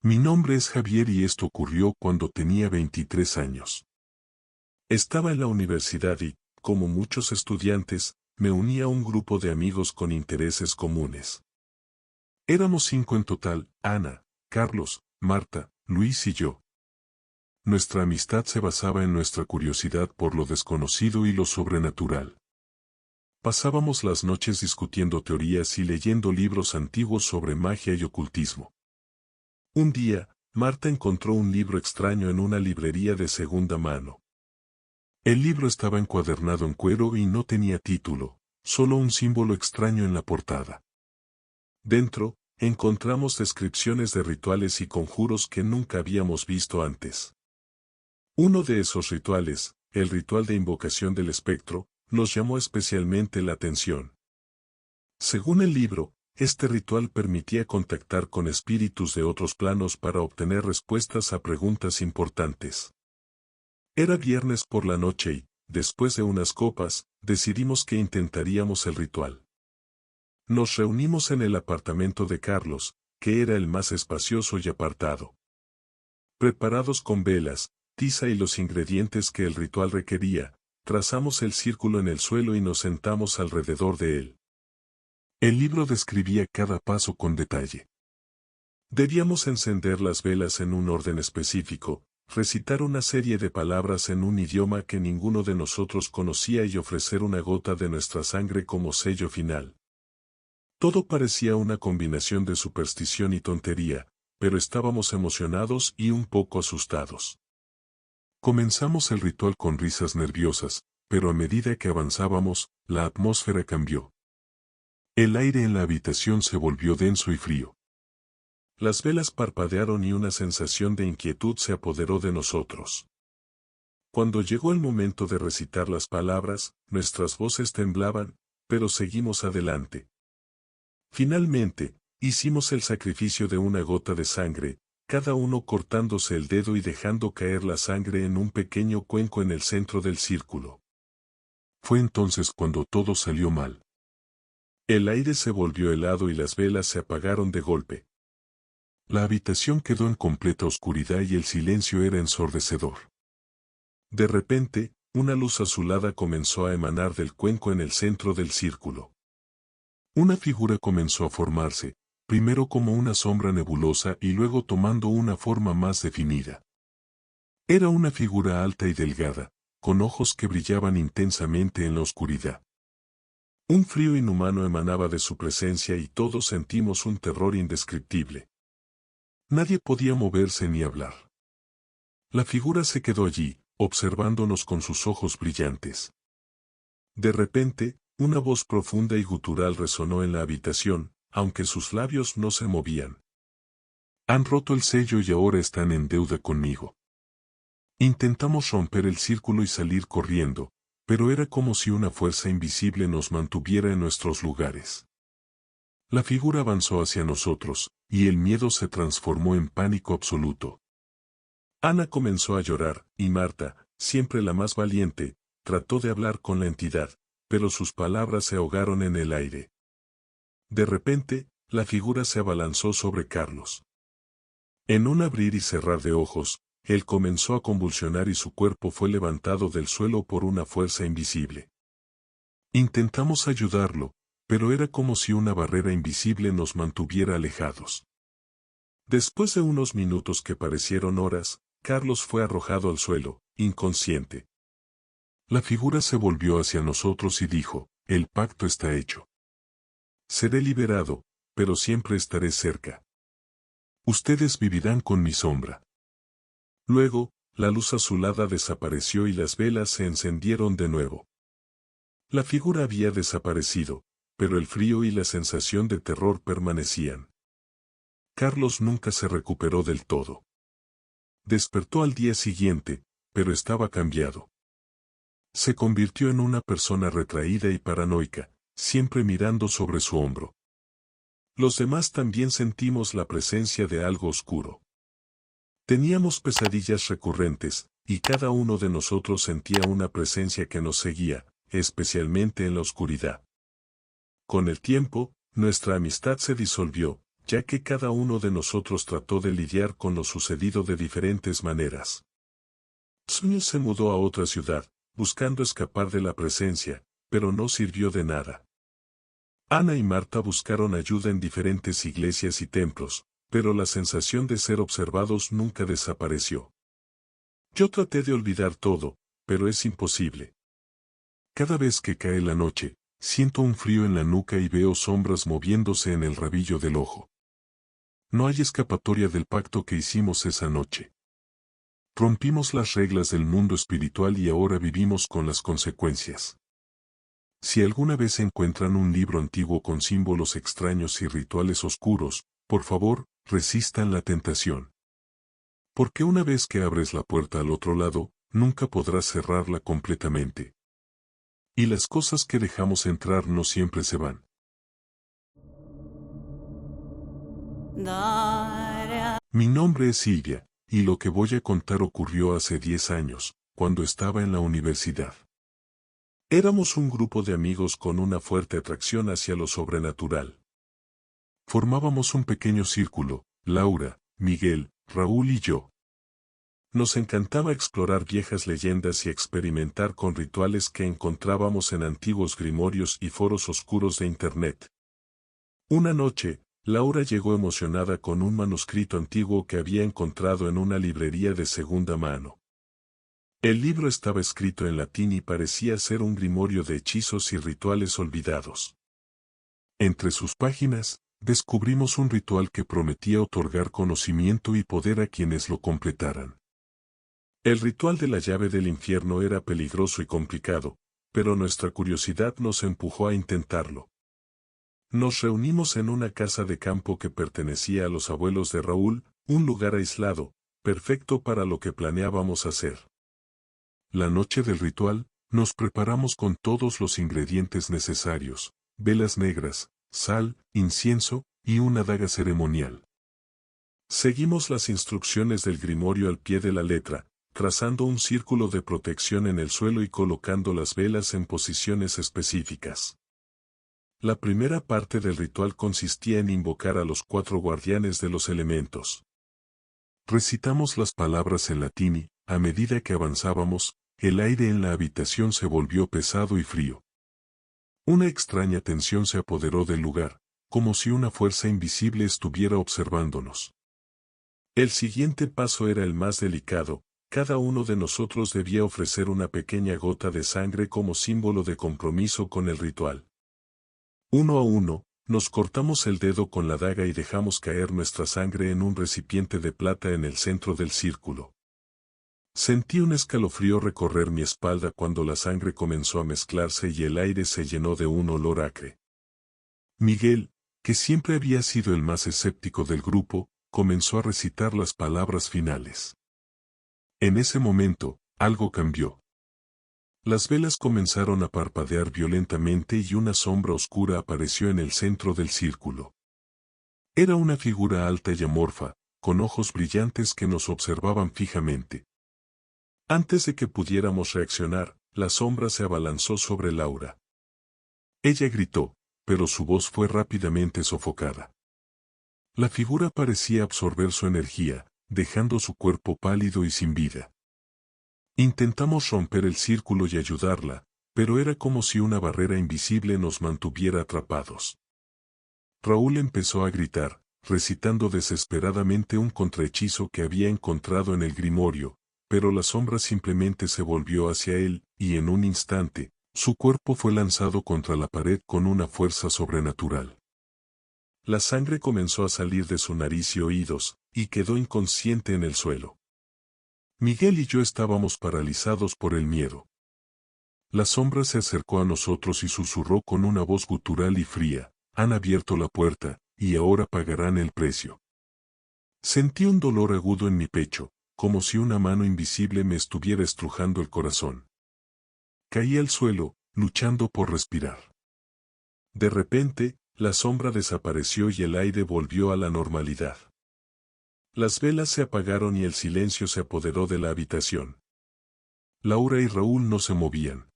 Mi nombre es Javier y esto ocurrió cuando tenía 23 años. Estaba en la universidad y, como muchos estudiantes, me uní a un grupo de amigos con intereses comunes. Éramos 5 en total: Ana, Carlos, Marta, Luis y yo. Nuestra amistad se basaba en nuestra curiosidad por lo desconocido y lo sobrenatural. Pasábamos las noches discutiendo teorías y leyendo libros antiguos sobre magia y ocultismo. Un día, Marta encontró un libro extraño en una librería de segunda mano. El libro estaba encuadernado en cuero y no tenía título, solo un símbolo extraño en la portada. Dentro, encontramos descripciones de rituales y conjuros que nunca habíamos visto antes. Uno de esos rituales, el ritual de invocación del espectro, nos llamó especialmente la atención. Según el libro, este ritual permitía contactar con espíritus de otros planos para obtener respuestas a preguntas importantes. Era viernes por la noche y, después de unas copas, decidimos que intentaríamos el ritual. Nos reunimos en el apartamento de Carlos, que era el más espacioso y apartado. Preparados con velas, tiza y los ingredientes que el ritual requería, trazamos el círculo en el suelo y nos sentamos alrededor de él. El libro describía cada paso con detalle. Debíamos encender las velas en un orden específico, recitar una serie de palabras en un idioma que ninguno de nosotros conocía y ofrecer una gota de nuestra sangre como sello final. Todo parecía una combinación de superstición y tontería, pero estábamos emocionados y un poco asustados. Comenzamos el ritual con risas nerviosas, pero a medida que avanzábamos, la atmósfera cambió. El aire en la habitación se volvió denso y frío. Las velas parpadearon y una sensación de inquietud se apoderó de nosotros. Cuando llegó el momento de recitar las palabras, nuestras voces temblaban, pero seguimos adelante. Finalmente, hicimos el sacrificio de una gota de sangre, cada uno cortándose el dedo y dejando caer la sangre en un pequeño cuenco en el centro del círculo. Fue entonces cuando todo salió mal. El aire se volvió helado y las velas se apagaron de golpe. La habitación quedó en completa oscuridad y el silencio era ensordecedor. De repente, una luz azulada comenzó a emanar del cuenco en el centro del círculo. Una figura comenzó a formarse, primero como una sombra nebulosa y luego tomando una forma más definida. Era una figura alta y delgada, con ojos que brillaban intensamente en la oscuridad. Un frío inhumano emanaba de su presencia y todos sentimos un terror indescriptible. Nadie podía moverse ni hablar. La figura se quedó allí, observándonos con sus ojos brillantes. De repente, una voz profunda y gutural resonó en la habitación, aunque sus labios no se movían. Han roto el sello y ahora están en deuda conmigo. Intentamos romper el círculo y salir corriendo, pero era como si una fuerza invisible nos mantuviera en nuestros lugares. La figura avanzó hacia nosotros, y el miedo se transformó en pánico absoluto. Ana comenzó a llorar, y Marta, siempre la más valiente, trató de hablar con la entidad, pero sus palabras se ahogaron en el aire. De repente, la figura se abalanzó sobre Carlos. En un abrir y cerrar de ojos, él comenzó a convulsionar y su cuerpo fue levantado del suelo por una fuerza invisible. Intentamos ayudarlo, pero era como si una barrera invisible nos mantuviera alejados. Después de unos minutos que parecieron horas, Carlos fue arrojado al suelo, inconsciente. La figura se volvió hacia nosotros y dijo: «El pacto está hecho. Seré liberado, pero siempre estaré cerca. Ustedes vivirán con mi sombra». Luego, la luz azulada desapareció y las velas se encendieron de nuevo. La figura había desaparecido, pero el frío y la sensación de terror permanecían. Carlos nunca se recuperó del todo. Despertó al día siguiente, pero estaba cambiado. Se convirtió en una persona retraída y paranoica, siempre mirando sobre su hombro. Los demás también sentimos la presencia de algo oscuro. Teníamos pesadillas recurrentes, y cada uno de nosotros sentía una presencia que nos seguía, especialmente en la oscuridad. Con el tiempo, nuestra amistad se disolvió, ya que cada uno de nosotros trató de lidiar con lo sucedido de diferentes maneras. Sunil se mudó a otra ciudad, buscando escapar de la presencia, pero no sirvió de nada. Ana y Marta buscaron ayuda en diferentes iglesias y templos, pero la sensación de ser observados nunca desapareció. Yo traté de olvidar todo, pero es imposible. Cada vez que cae la noche, siento un frío en la nuca y veo sombras moviéndose en el rabillo del ojo. No hay escapatoria del pacto que hicimos esa noche. Rompimos las reglas del mundo espiritual y ahora vivimos con las consecuencias. Si alguna vez encuentran un libro antiguo con símbolos extraños y rituales oscuros, por favor, resistan la tentación. Porque una vez que abres la puerta al otro lado, nunca podrás cerrarla completamente. Y las cosas que dejamos entrar no siempre se van. Mi nombre es Silvia, y lo que voy a contar ocurrió hace 10 años, cuando estaba en la universidad. Éramos un grupo de amigos con una fuerte atracción hacia lo sobrenatural. Formábamos un pequeño círculo, Laura, Miguel, Raúl y yo. Nos encantaba explorar viejas leyendas y experimentar con rituales que encontrábamos en antiguos grimorios y foros oscuros de Internet. Una noche, Laura llegó emocionada con un manuscrito antiguo que había encontrado en una librería de segunda mano. El libro estaba escrito en latín y parecía ser un grimorio de hechizos y rituales olvidados. Entre sus páginas, descubrimos un ritual que prometía otorgar conocimiento y poder a quienes lo completaran. El ritual de la llave del infierno era peligroso y complicado, pero nuestra curiosidad nos empujó a intentarlo. Nos reunimos en una casa de campo que pertenecía a los abuelos de Raúl, un lugar aislado, perfecto para lo que planeábamos hacer. La noche del ritual, nos preparamos con todos los ingredientes necesarios, velas negras, sal, incienso, y una daga ceremonial. Seguimos las instrucciones del grimorio al pie de la letra, trazando un círculo de protección en el suelo y colocando las velas en posiciones específicas. La primera parte del ritual consistía en invocar a los 4 guardianes de los elementos. Recitamos las palabras en latín y, a medida que avanzábamos, el aire en la habitación se volvió pesado y frío. Una extraña tensión se apoderó del lugar, como si una fuerza invisible estuviera observándonos. El siguiente paso era el más delicado. Cada uno de nosotros debía ofrecer una pequeña gota de sangre como símbolo de compromiso con el ritual. Uno a uno, nos cortamos el dedo con la daga y dejamos caer nuestra sangre en un recipiente de plata en el centro del círculo. Sentí un escalofrío recorrer mi espalda cuando la sangre comenzó a mezclarse y el aire se llenó de un olor acre. Miguel, que siempre había sido el más escéptico del grupo, comenzó a recitar las palabras finales. En ese momento, algo cambió. Las velas comenzaron a parpadear violentamente y una sombra oscura apareció en el centro del círculo. Era una figura alta y amorfa, con ojos brillantes que nos observaban fijamente. Antes de que pudiéramos reaccionar, la sombra se abalanzó sobre Laura. Ella gritó, pero su voz fue rápidamente sofocada. La figura parecía absorber su energía, dejando su cuerpo pálido y sin vida. Intentamos romper el círculo y ayudarla, pero era como si una barrera invisible nos mantuviera atrapados. Raúl empezó a gritar, recitando desesperadamente un contrahechizo que había encontrado en el grimorio, pero la sombra simplemente se volvió hacia él, y en un instante, su cuerpo fue lanzado contra la pared con una fuerza sobrenatural. La sangre comenzó a salir de su nariz y oídos, y quedó inconsciente en el suelo. Miguel y yo estábamos paralizados por el miedo. La sombra se acercó a nosotros y susurró con una voz gutural y fría: han abierto la puerta, y ahora pagarán el precio. Sentí un dolor agudo en mi pecho, como si una mano invisible me estuviera estrujando el corazón. Caí al suelo, luchando por respirar. De repente, la sombra desapareció y el aire volvió a la normalidad. Las velas se apagaron y el silencio se apoderó de la habitación. Laura y Raúl no se movían.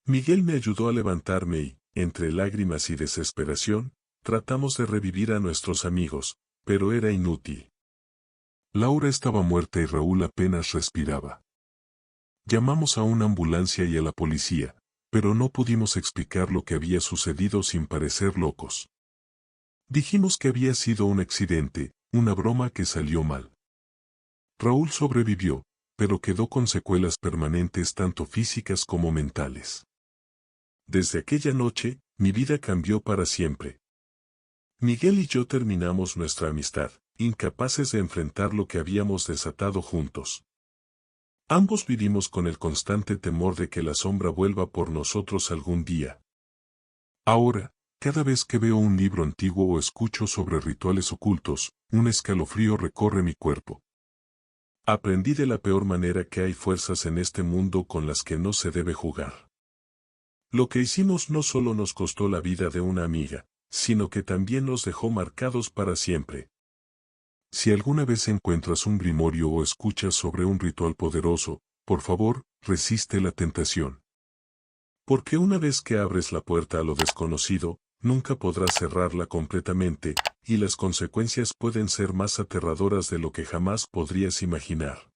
Miguel me ayudó a levantarme y, entre lágrimas y desesperación, Tratamos de revivir a nuestros amigos, pero era inútil. Laura estaba muerta y Raúl apenas respiraba. Llamamos a una ambulancia y a la policía, pero no pudimos explicar lo que había sucedido sin parecer locos. Dijimos que había sido un accidente, una broma que salió mal. Raúl sobrevivió, pero quedó con secuelas permanentes tanto físicas como mentales. Desde aquella noche, mi vida cambió para siempre. Miguel y yo terminamos nuestra amistad, incapaces de enfrentar lo que habíamos desatado juntos. Ambos vivimos con el constante temor de que la sombra vuelva por nosotros algún día. Ahora, cada vez que veo un libro antiguo o escucho sobre rituales ocultos, un escalofrío recorre mi cuerpo. Aprendí de la peor manera que hay fuerzas en este mundo con las que no se debe jugar. Lo que hicimos no solo nos costó la vida de una amiga, sino que también nos dejó marcados para siempre. Si alguna vez encuentras un grimorio o escuchas sobre un ritual poderoso, por favor, resiste la tentación. Porque una vez que abres la puerta a lo desconocido, nunca podrás cerrarla completamente, y las consecuencias pueden ser más aterradoras de lo que jamás podrías imaginar.